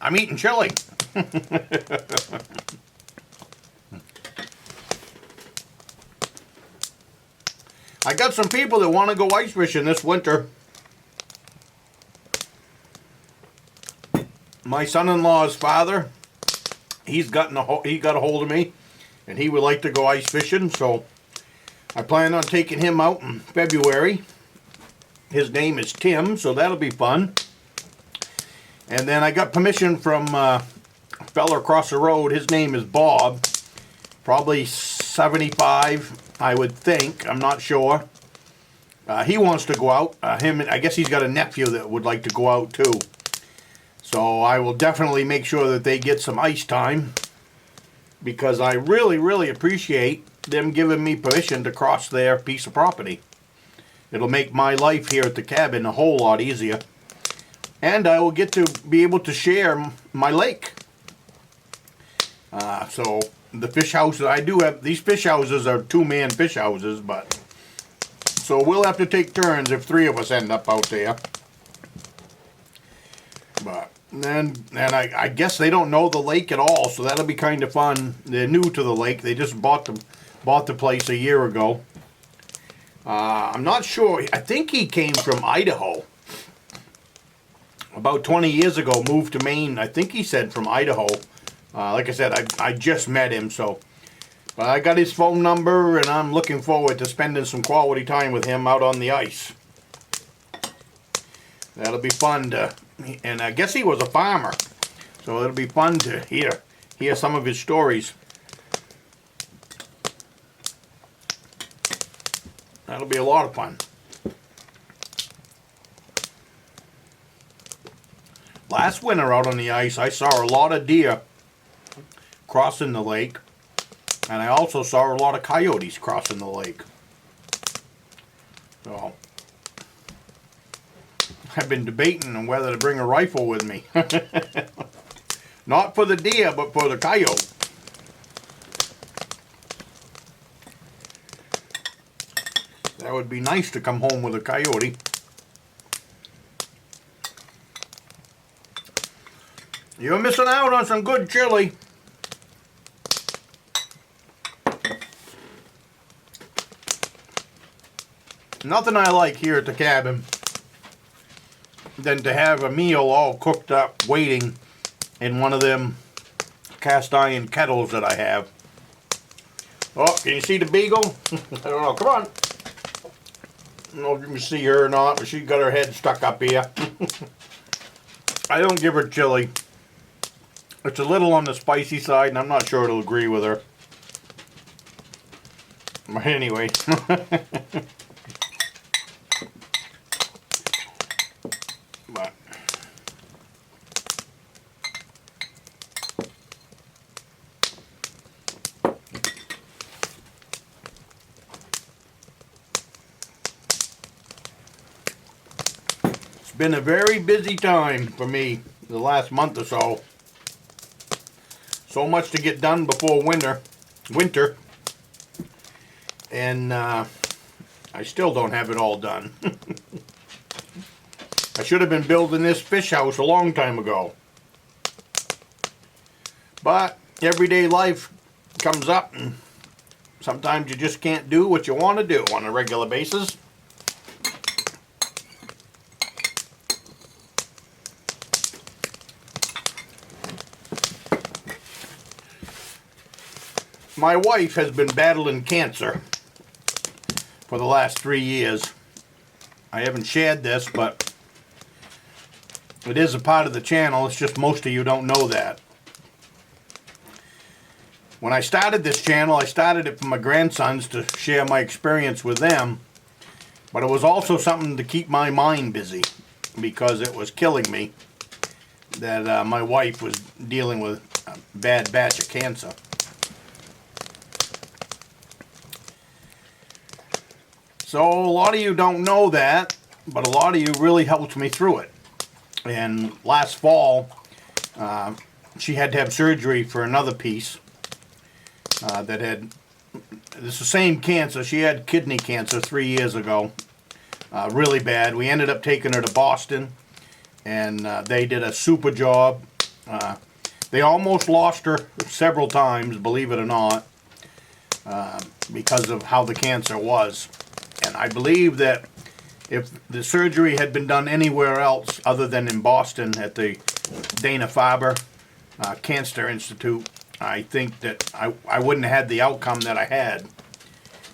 I'm eating chili. I got some people that want to go ice fishing this winter. My son-in-law's father, he got a hold of me, and he would like to go ice fishing, so I plan on taking him out in February. His name is Tim, so that'll be fun. And then I got permission from a fella across the road. His name is Bob. Probably 75, I would think. I'm not sure. He wants to go out. I guess he's got a nephew that would like to go out too. So I will definitely make sure that they get some ice time, because I really, really appreciate them giving me permission to cross their piece of property. It'll make my life here at the cabin a whole lot easier. And I will get to be able to share my lake. So the fish houses, I do have, these fish houses are two-man fish houses, but so we'll have to take turns if 3 of us end up out there. But then I guess they don't know the lake at all, so that'll be kind of fun. They're new to the lake. They just bought the place a year ago. I'm not sure. I think he came from Idaho. About 20 years ago, moved to Maine. I think he said from Idaho. Like I said, I just met him, so. But I got his phone number, and I'm looking forward to spending some quality time with him out on the ice. That'll be fun to, and I guess he was a farmer, so it'll be fun to hear some of his stories. That'll be a lot of fun. Last winter out on the ice, I saw a lot of deer crossing the lake, and I also saw a lot of coyotes crossing the lake. So I've been debating on whether to bring a rifle with me. Not for the deer, but for the coyote. That would be nice to come home with a coyote. You're missing out on some good chili. Nothing I like here at the cabin than to have a meal all cooked up waiting in one of them cast iron kettles that I have. Oh, can you see the beagle? I don't know. Come on. I don't know if you can see her or not, but she got her head stuck up here. I don't give her chili. It's a little on the spicy side, and I'm not sure it'll agree with her. But anyway. But it's been a very busy time for me the last month or so. So much to get done before winter, and I still don't have it all done. I should have been building this fish house a long time ago. But everyday life comes up, and sometimes you just can't do what you want to do on a regular basis. My wife has been battling cancer for the last 3 years. I haven't shared this, but it is a part of the channel. It's just most of you don't know that. When I started this channel, I started it for my grandsons to share my experience with them. But it was also something to keep my mind busy, because it was killing me that my wife was dealing with a bad batch of cancer. So a lot of you don't know that, but a lot of you really helped me through it. And last fall, she had to have surgery for another piece that had, it's the same cancer. She had kidney cancer 3 years ago, really bad. We ended up taking her to Boston, and they did a super job. They almost lost her several times, believe it or not, because of how the cancer was. And I believe that if the surgery had been done anywhere else other than in Boston at the Dana-Farber Cancer Institute, I think that I wouldn't have had the outcome that I had.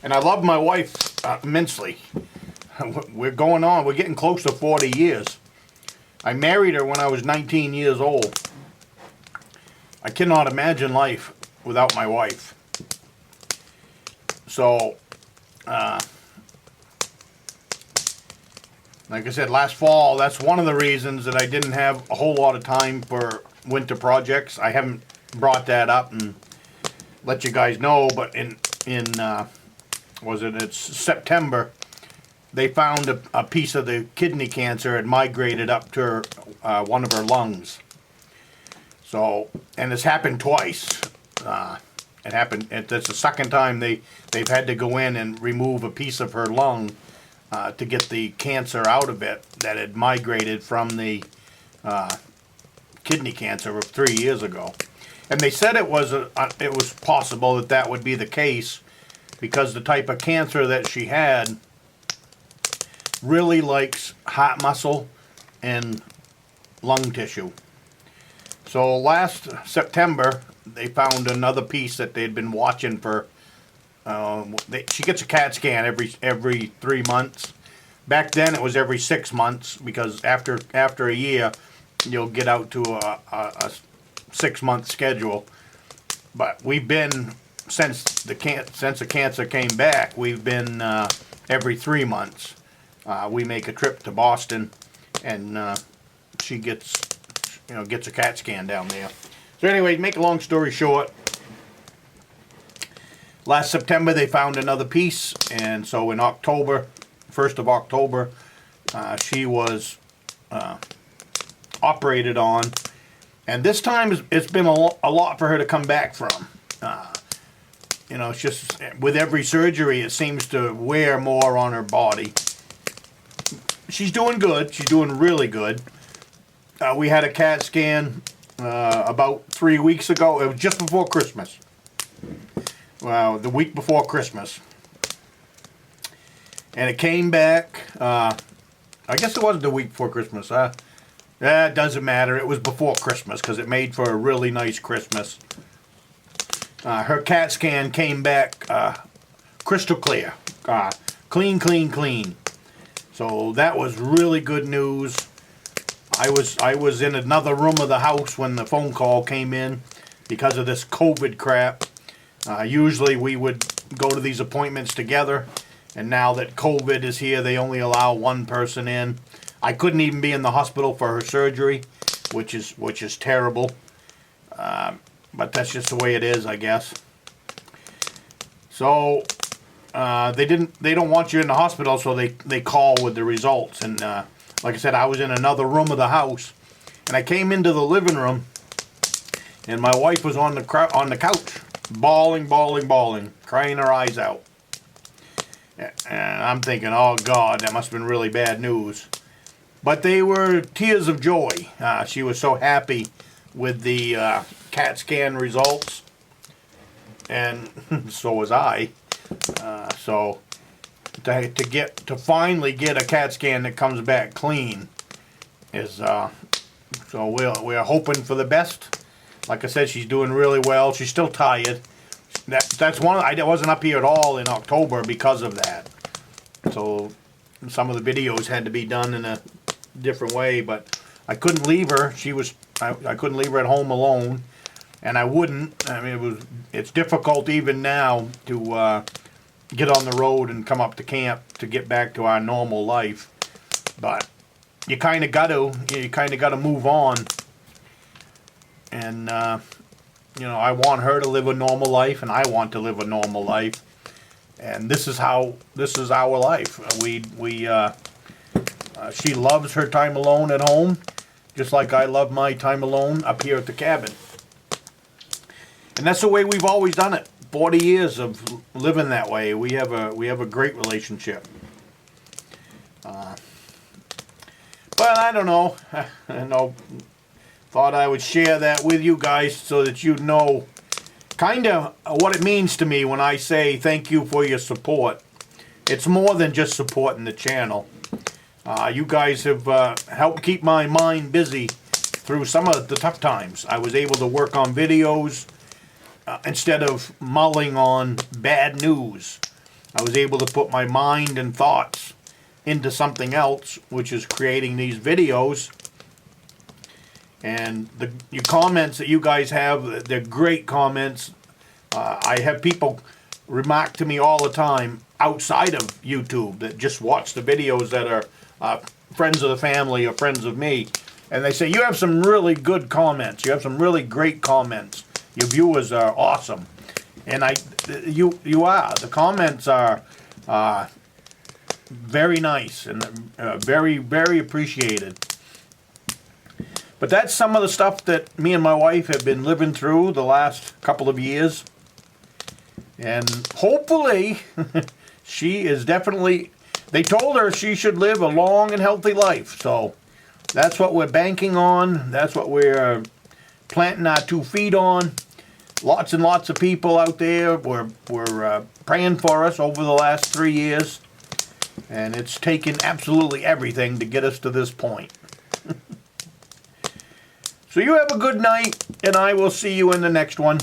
And I love my wife immensely. We're getting close to 40 years. I married her when I was 19 years old. I cannot imagine life without my wife. So, like I said, last fall, that's one of the reasons that I didn't have a whole lot of time for winter projects. I haven't brought that up and let you guys know, but it's September, they found a piece of the kidney cancer had migrated up to one of her lungs. So, and it's happened twice. That's the second time they've had to go in and remove a piece of her lung to get the cancer out of it that had migrated from the kidney cancer of 3 years ago. And they said it was possible that would be the case because the type of cancer that she had really likes heart muscle and lung tissue. So last September, they found another piece that they'd been watching for. She gets a CAT scan every 3 months. Back then, it was every 6 months because after a year, you'll get out to a 6-month schedule. But we've been since the cancer came back. We've been every 3 months. We make a trip to Boston, and she gets a CAT scan down there. So anyway, make a long story short, last September they found another piece, and so in October, 1st of October, she was operated on, and this time it's been a lot for her to come back from. It's just with every surgery it seems to wear more on her body. She's doing good. She's doing really good. We had a CAT scan about 3 weeks ago. It was just before Christmas. The week before Christmas. And it came back, I guess it wasn't the week before Christmas. It doesn't matter. It was before Christmas because it made for a really nice Christmas. Her CAT scan came back crystal clear. Clean. So that was really good news. I was in another room of the house when the phone call came in because of this COVID crap. Usually we would go to these appointments together, and now that COVID is here, they only allow one person in. I couldn't even be in the hospital for her surgery, which is terrible. But that's just the way it is, I guess. So they don't want you in the hospital, so they call with the results. And like I said, I was in another room of the house, and I came into the living room, and my wife was on the couch, bawling, crying her eyes out. And I'm thinking, oh God, that must have been really bad news. But they were tears of joy. She was so happy with the CAT scan results, and so was I. So to finally get a CAT scan that comes back clean is so we're hoping for the best. Like I said, she's doing really well. She's still tired. That's one. I wasn't up here at all in October because of that. So some of the videos had to be done in a different way, but I couldn't leave her. I couldn't leave her at home alone, and I wouldn't. I mean, it's difficult even now to get on the road and come up to camp to get back to our normal life. But you kind of got to move on. And I want her to live a normal life, and I want to live a normal life. And this is our life. She loves her time alone at home, just like I love my time alone up here at the cabin. And that's the way we've always done it. 40 years of living that way. We have a great relationship. But I don't know. thought I would share that with you guys so that you know kind of what it means to me when I say thank you for your support. It's more than just supporting the channel. You guys have helped keep my mind busy through some of the tough times. I was able to work on videos instead of mulling on bad news. I was able to put my mind and thoughts into something else, which is creating these videos. And your comments that you guys have, they're great comments. I have people remark to me all the time outside of YouTube that just watch the videos that are friends of the family or friends of me. And they say, you have some really good comments. You have some really great comments. Your viewers are awesome. And you are. The comments are very nice and very, very appreciated. But that's some of the stuff that me and my wife have been living through the last couple of years. And hopefully, she is definitely, they told her she should live a long and healthy life. So that's what we're banking on. That's what we're planting our 2 feet on. Lots and lots of people out there were praying for us over the last 3 years. And it's taken absolutely everything to get us to this point. So you have a good night, and I will see you in the next one.